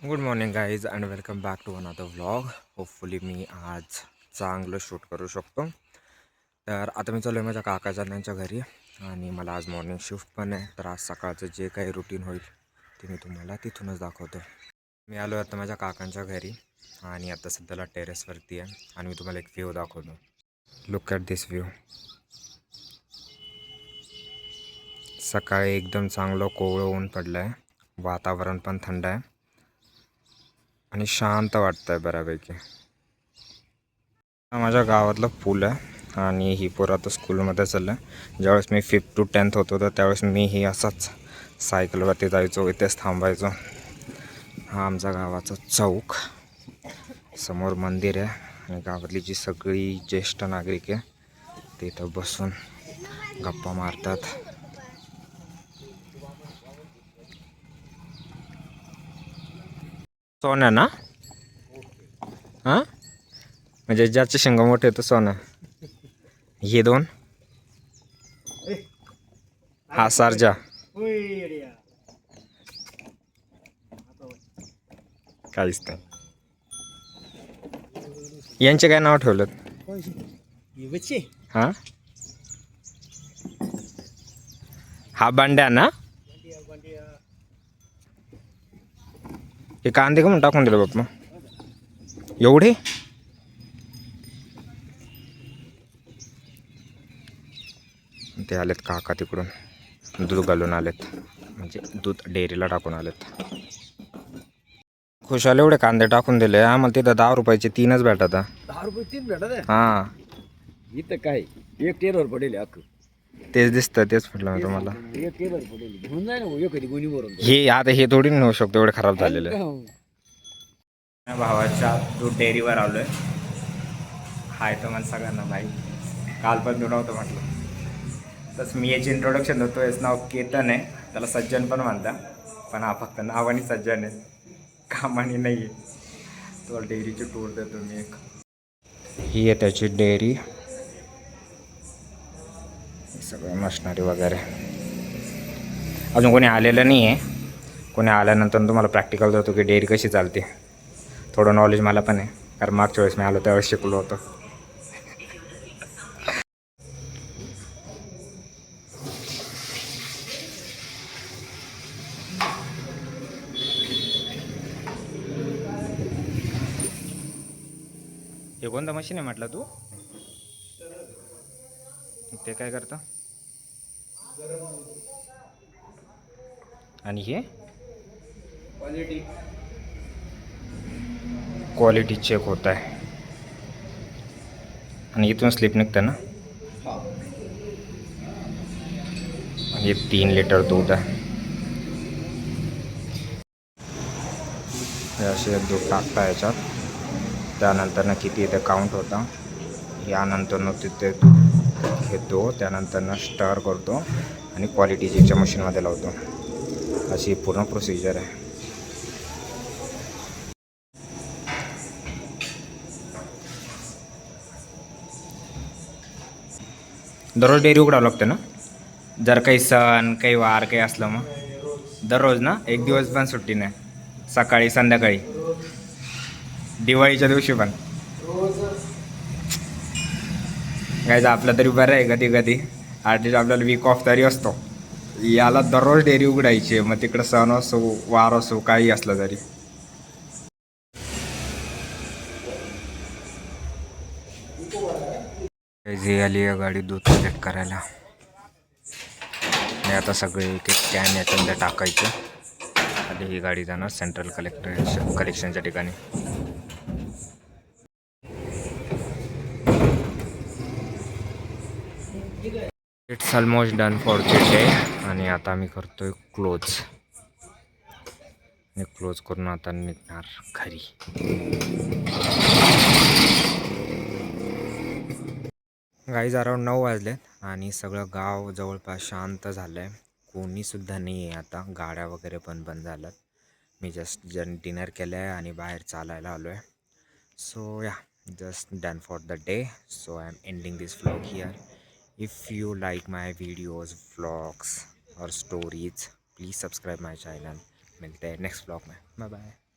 Good morning guys and welcome back to another vlog. Hopefully मी आज चांगलं shoot करू शकतो. तर आता मी चालू आहे माझ्या काकाजांच्या घरी आणि मला आज मॉर्निंग शिफ्ट पण आहे. तर आज सकाळचं जे काही रुटीन होईल ते मी तुम्हाला तिथूनच दाखवतो. मी आलो आता माझ्या काकांच्या घरी आणि आता सध्याला टेरेसवरती आहे आणि मी तुम्हाला एक व्ह्यू दाखवतो. Look at this view. सकाळी एकदम चांगलं कोवळं ऊन पडलं आहे, वातावरण पण थंड आहे आणि शांत वाटतं आहे बऱ्यापैकी. माझ्या गावातलं पूल आहे आणि ही पोरं आता स्कूलमध्ये चाललं आहे. ज्यावेळेस मी 5th to 10th होतो तर त्यावेळेस मीही असाच सायकलवरती जायचो, इथेच थांबायचो. हा आमचा गावाचा चौक, समोर मंदिर आहे आणि गावातली जी सगळी ज्येष्ठ नागरिक आहे ते इथं बसून गप्पा मारतात. सोन्या ना? हां, म्हणजे ज्याचे शिंग मोठे होतं सोनं. हे दोन, हा सारजा. काहीच नाही. यांचे काय नाव ठेवलं? हां, हा बांड्या ना? हे कांदे का म्हणून टाकून दिलं बाप्पा एवढे? ते आलेत काका तिकडून, दूध घालून आलेत, म्हणजे दूध डेअरीला टाकून आलेत. खुशाल एवढे कांदे टाकून दिले. आम्हाला तिथं 10 रुपयाचे 3च भेटत. 10 रुपये 3 भेटत आहे. हां, इथं काय एक टेलर पडेल अख्खं. तेच दिसतं, तेच म्हटलं मी तुम्हाला. एक टेलर पडेल घेऊन जाय ना एक कधी गुणी भरून. हे आता हे थोडी नेऊ शकतो, एवढे खराब झालेले. भावाच्या दूध डेअरीवर आलोय. हाय तर मला सगळ्यांना भाई, काल पण दूध नव्हतं म्हटलं. तसं मी याची इंट्रोडक्शन देतो. याचं नाव केतन आहे, त्याला सज्जन पण म्हणता, पण हा फक्त नावाने सज्जन आहे, कामाने नाही आहे. तो डेअरीची टूर देतो मी एक. ही आहे त्याची डेअरी, सगळं मशनरी वगैरे. अजून कोणी आलेलं नाही आहे. कोणी आल्यानंतर तुम्हाला प्रॅक्टिकल देतो की डेअरी कशी चालते. थोडं नॉलेज मला पण आहे, कारण मागच्या वेळेस मी आलो त्यावेळेस शिकलो होतो. हे कोणतं मशीन आहे म्हटलं तू? ते काय करतं? आणि हे क्वालिटी चेक होत आहे आणि इथून स्लिप निघतं ना. आणि 3 लिटर दूध आहे. हे असे दूध टाकता याच्यात, त्यानंतर किती इथे काउंट होता. यानंतर तिथे घेतो, त्यानंतर स्टर करतो आणि क्वालिटी चेकच्या मशीनमध्ये लावतो. अशी पूर्ण प्रोसिजर आहे. दररोज डेअरी उघडावं लागतं ना, जर काही सण काही वार काही असलं मग दररोज ना, एक दिवस पण सुट्टी नाही, सकाळी संध्याकाळी, दिवाळीच्या दिवशी पण. काय आपलं तरी बरं आहे, कधी कधी ॲटलिस्ट आपल्याला वीक ऑफ तरी असतो. याला दररोज डेअरी उघडायची आहे, मग तिकडं सण असो वार असो काही असलं तरी. जी आली आहे गाडी दूध कलेक्ट करायला आणि आता सगळे एक एक कॅन याच्यामध्ये टाकायचं आणि ही गाडी जाणार सेंट्रल कलेक्शनच्या ठिकाणी. It's almost done for the day आणि आता आम्ही करतोय क्लोज. आणि क्लोज करून आता निघणार घरी. गाईज अराउंड 9 वाजलेत आणि सगळं गाव जवळपास शांत झालं आहे. कोणीसुद्धा नाही आहे आता, गाड्या वगैरे पण बंद झाल्यात. मी जस्ट डिनर केलं आहे आणि बाहेर चालायला आलो आहे. सो या, just done for the day. So I'm ending this vlog here. If you like my videos, vlogs or stories, please subscribe my channel. मिलते हैं नेक्स्ट vlog में. Bye bye.